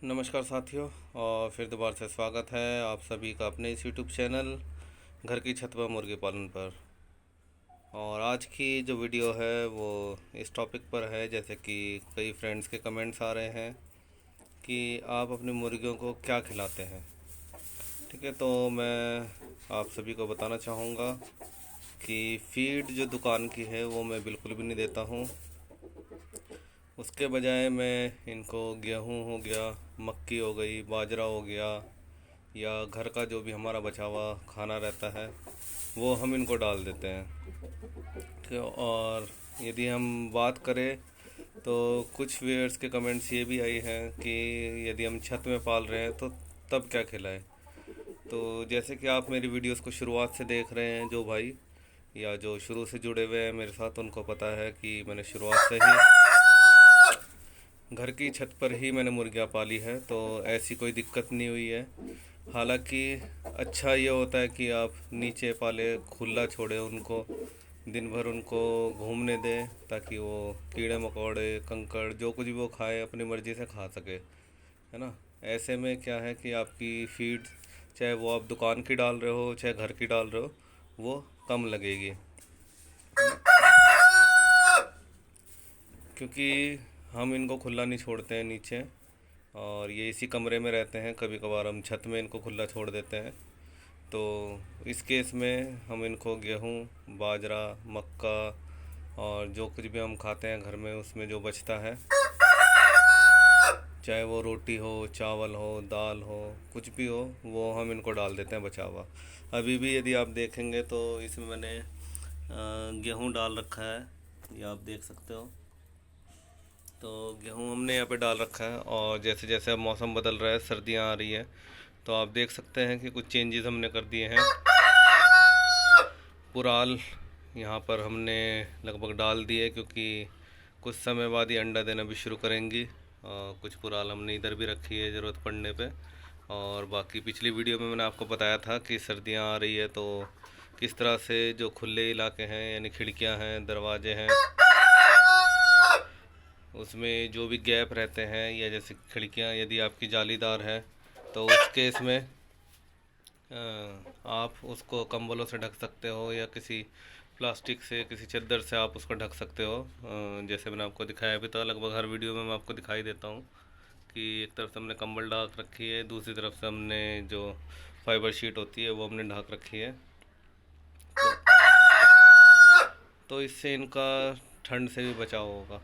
नमस्कार साथियों। और फिर दोबारा से स्वागत है आप सभी का अपने इस यूट्यूब चैनल घर की छत पर मुर्गी पालन पर। और आज की जो वीडियो है वो इस टॉपिक पर है, जैसे कि कई फ्रेंड्स के कमेंट्स आ रहे हैं कि आप अपनी मुर्गियों को क्या खिलाते हैं। ठीक है, तो मैं आप सभी को बताना चाहूँगा कि फ़ीड जो दुकान की है वो मैं बिल्कुल भी नहीं देता हूँ। उसके बजाय मैं इनको गेहूँ हो गया, मक्की हो गई, बाजरा हो गया, या घर का जो भी हमारा बचा हुआ खाना रहता है वो हम इनको डाल देते हैं। ठीक है, और यदि हम बात करें तो कुछ व्यूअर्स के कमेंट्स ये भी आई हैं कि यदि हम छत में पाल रहे हैं तो तब क्या खिलाएं। तो जैसे कि आप मेरी वीडियोस को शुरुआत से देख रहे हैं, जो भाई या जो शुरू से जुड़े हुए हैं मेरे साथ, उनको पता है कि मैंने शुरुआत से ही घर की छत पर ही मैंने मुर्गियाँ पाली है, तो ऐसी कोई दिक्कत नहीं हुई है। हालांकि अच्छा ये होता है कि आप नीचे पाले, खुला छोड़े उनको, दिन भर उनको घूमने दें ताकि वो कीड़े मकोड़े कंकड़ जो कुछ भी वो खाए अपनी मर्ज़ी से खा सके, है ना। ऐसे में क्या है कि आपकी फीड, चाहे वो आप दुकान की डाल रहे हो चाहे घर की डाल रहे हो, वो कम लगेगी, क्योंकि हम इनको खुला नहीं छोड़ते हैं नीचे, और ये इसी कमरे में रहते हैं। कभी कभार हम छत में इनको खुला छोड़ देते हैं। तो इस केस में हम इनको गेहूँ, बाजरा, मक्का और जो कुछ भी हम खाते हैं घर में उसमें जो बचता है, चाहे वो रोटी हो, चावल हो, दाल हो, कुछ भी हो, वो हम इनको डाल देते हैं बचा हुआ। अभी भी यदि आप देखेंगे तो इसमें मैंने गेहूँ डाल रखा है, ये आप देख सकते हो। तो गेहूँ हमने यहाँ पे डाल रखा है, और जैसे जैसे अब मौसम बदल रहा है, सर्दियाँ आ रही है, तो आप देख सकते हैं कि कुछ चेंजेस हमने कर दिए हैं। पुराल यहाँ पर हमने लगभग डाल दिए, क्योंकि कुछ समय बाद ये अंडा देना भी शुरू करेंगी। कुछ पुराल हमने इधर भी रखी है ज़रूरत पड़ने पे। और बाकी पिछली वीडियो में मैंने आपको बताया था कि सर्दियाँ आ रही है तो किस तरह से जो खुले इलाके हैं, यानी खिड़कियाँ हैं, दरवाजे हैं, उसमें जो भी गैप रहते हैं, या जैसे खिड़कियाँ यदि आपकी जालीदार है तो उस केस में आप उसको कंबलों से ढक सकते हो, या किसी प्लास्टिक से, किसी चादर से आप उसको ढक सकते हो। जैसे मैंने आपको दिखाया भी था, लगभग हर वीडियो में मैं आपको दिखाई देता हूँ कि एक तरफ से हमने कंबल ढक रखी है, दूसरी तरफ से हमने जो फाइबर शीट होती है वो हमने ढक रखी है। तो इससे इनका ठंड से भी बचाव होगा।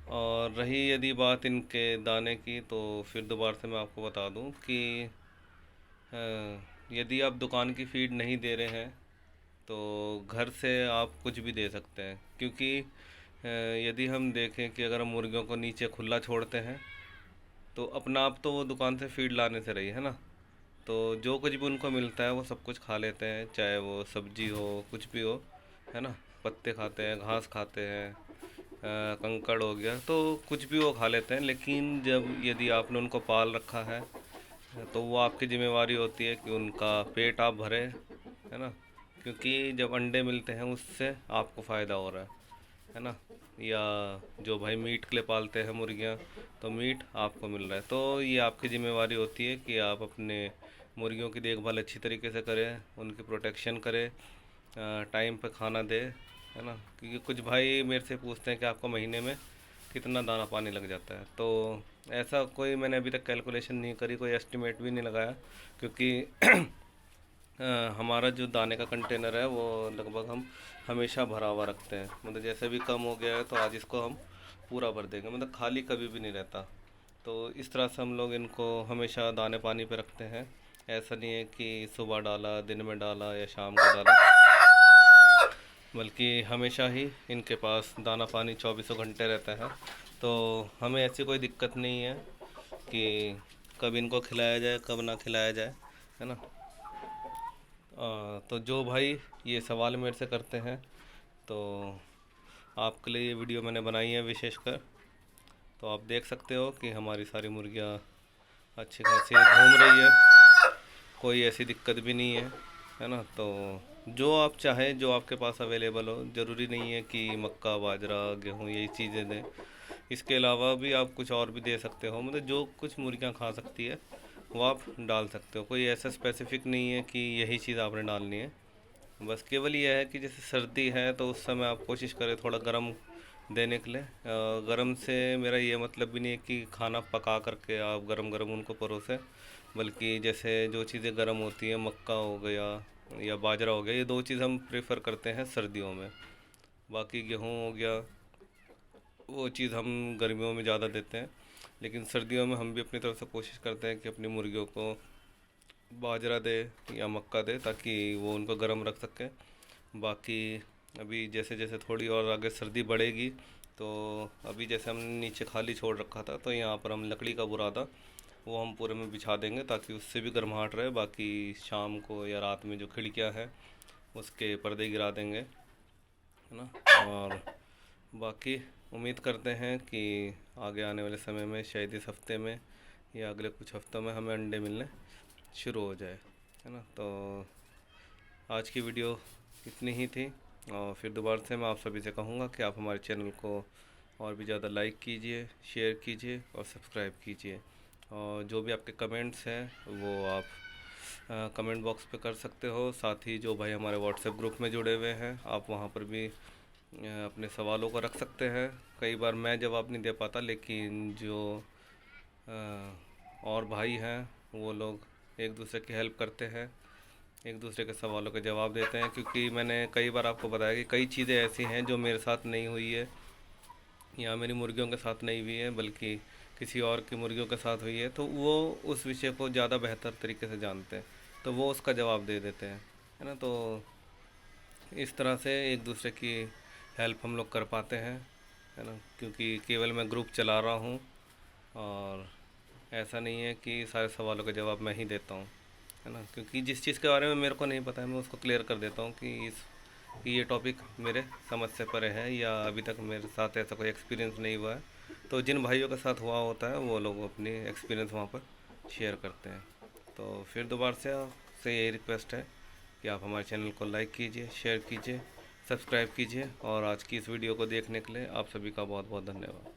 और रही यदि बात इनके दाने की, तो फिर दोबारा से मैं आपको बता दूं कि यदि आप दुकान की फीड नहीं दे रहे हैं तो घर से आप कुछ भी दे सकते हैं। क्योंकि यदि हम देखें कि अगर हम मुर्गियों को नीचे खुला छोड़ते हैं तो अपना आप तो वो दुकान से फीड लाने से रही है ना, तो जो कुछ भी उनको मिलता है वो सब कुछ खा लेते हैं, चाहे वो सब्जी हो, कुछ भी हो, है ना। पत्ते खाते हैं, घास खाते हैं, कंकड़ हो गया, तो कुछ भी वो खा लेते हैं। लेकिन जब यदि आपने उनको पाल रखा है तो वो आपकी ज़िम्मेवारी होती है कि उनका पेट आप भरें, है ना। क्योंकि जब अंडे मिलते हैं उससे आपको फ़ायदा हो रहा है ना। या जो भाई मीट के लिए पालते हैं मुर्गियाँ, तो मीट आपको मिल रहा है। तो ये आपकी ज़िम्मेवारी होती है कि आप अपने मुर्गियों की देखभाल अच्छी तरीके से करें, उनकी प्रोटेक्शन करें, टाइम पे खाना दें, है ना। क्योंकि कुछ भाई मेरे से पूछते हैं कि आपको महीने में कितना दाना पानी लग जाता है। तो ऐसा कोई मैंने अभी तक कैलकुलेशन नहीं करी, कोई एस्टिमेट भी नहीं लगाया, क्योंकि हमारा जो दाने का कंटेनर है वो लगभग हम हमेशा भरा हुआ रखते हैं। मतलब जैसे भी कम हो गया है तो आज इसको हम पूरा भर देंगे, मतलब खाली कभी भी नहीं रहता। तो इस तरह से हम लोग इनको हमेशा दाने पानी पे रखते हैं। ऐसा नहीं है कि सुबह डाला, दिन में डाला या शाम को डाला, बल्कि हमेशा ही इनके पास दाना पानी 24 घंटे रहता है। तो हमें ऐसी कोई दिक्कत नहीं है कि कब इनको खिलाया जाए कब ना खिलाया जाए, है ना। तो जो भाई ये सवाल मेरे से करते हैं, तो आपके लिए ये वीडियो मैंने बनाई है विशेषकर। तो आप देख सकते हो कि हमारी सारी मुर्गियाँ अच्छी खासी घूम रही है, कोई ऐसी दिक्कत भी नहीं है ना। तो जो आप चाहें, जो आपके पास अवेलेबल हो, ज़रूरी नहीं है कि मक्का, बाजरा, गेहूँ यही चीज़ें दें। इसके अलावा भी आप कुछ और भी दे सकते हो, मतलब जो कुछ मुर्गियाँ खा सकती है वो आप डाल सकते हो। कोई ऐसा स्पेसिफिक नहीं है कि यही चीज़ आपने डालनी है। बस केवल ये है कि जैसे सर्दी है तो उस समय आप कोशिश करें थोड़ा गर्म देने के लिए। गर्म से मेरा ये मतलब भी नहीं है कि खाना पका करके आप गरम गरम उनको परोसें, बल्कि जैसे जो चीज़ें गर्म होती हैं, मक्का हो गया या बाजरा हो गया, ये दो चीज़ हम प्रेफर करते हैं सर्दियों में। बाकी गेहूँ हो गया, वो चीज़ हम गर्मियों में ज़्यादा देते हैं। लेकिन सर्दियों में हम भी अपनी तरफ से कोशिश करते हैं कि अपनी मुर्गियों को बाजरा दे या मक्का दे, ताकि वो उनको गर्म रख सकें। बाकी अभी जैसे जैसे थोड़ी और आगे सर्दी बढ़ेगी, तो अभी जैसे हमने नीचे खाली छोड़ रखा था, तो यहाँ पर हम लकड़ी का बुरादा वो हम पूरे में बिछा देंगे, ताकि उससे भी गर्माहट रहे। बाकी शाम को या रात में जो खिड़कियाँ हैं उसके पर्दे गिरा देंगे, है ना। और बाकी उम्मीद करते हैं कि आगे आने वाले समय में शायद इस हफ्ते में या अगले कुछ हफ्तों में हमें अंडे मिलने शुरू हो जाए, है ना। तो आज की वीडियो इतनी ही थी, और फिर दोबारा से मैं आप सभी से कहूँगा कि आप हमारे चैनल को और भी ज़्यादा लाइक कीजिए, शेयर कीजिए और सब्सक्राइब कीजिए। और जो भी आपके कमेंट्स हैं वो आप कमेंट बॉक्स पे कर सकते हो। साथ ही जो भाई हमारे व्हाट्सएप ग्रुप में जुड़े हुए हैं, आप वहाँ पर भी अपने सवालों को रख सकते हैं। कई बार मैं जवाब नहीं दे पाता, लेकिन जो और भाई हैं वो लोग एक दूसरे की हेल्प करते हैं, एक दूसरे के सवालों के जवाब देते हैं। क्योंकि मैंने कई बार आपको बताया कि कई चीज़ें ऐसी हैं जो मेरे साथ नहीं हुई है या मेरी मुर्गियों के साथ नहीं हुई है, बल्कि किसी और की मुर्गियों के साथ हुई है, तो वो उस विषय को ज़्यादा बेहतर तरीके से जानते हैं, तो वो उसका जवाब दे देते हैं, है ना। तो इस तरह से एक दूसरे की हेल्प हम लोग कर पाते हैं, है ना। क्योंकि केवल मैं ग्रुप चला रहा हूँ, और ऐसा नहीं है कि सारे सवालों के जवाब मैं ही देता हूँ, है ना। क्योंकि जिस चीज़ के बारे में मेरे को नहीं पता है, मैं उसको क्लियर कर देता हूँ कि ये टॉपिक मेरे समझ से परे है, या अभी तक मेरे साथ ऐसा कोई एक्सपीरियंस नहीं हुआ है। तो जिन भाइयों के साथ हुआ होता है वो लोग अपनी एक्सपीरियंस वहाँ पर शेयर करते हैं। तो फिर दोबारा से आपसे यही रिक्वेस्ट है कि आप हमारे चैनल को लाइक कीजिए, शेयर कीजिए, सब्सक्राइब कीजिए। और आज की इस वीडियो को देखने के लिए आप सभी का बहुत बहुत धन्यवाद।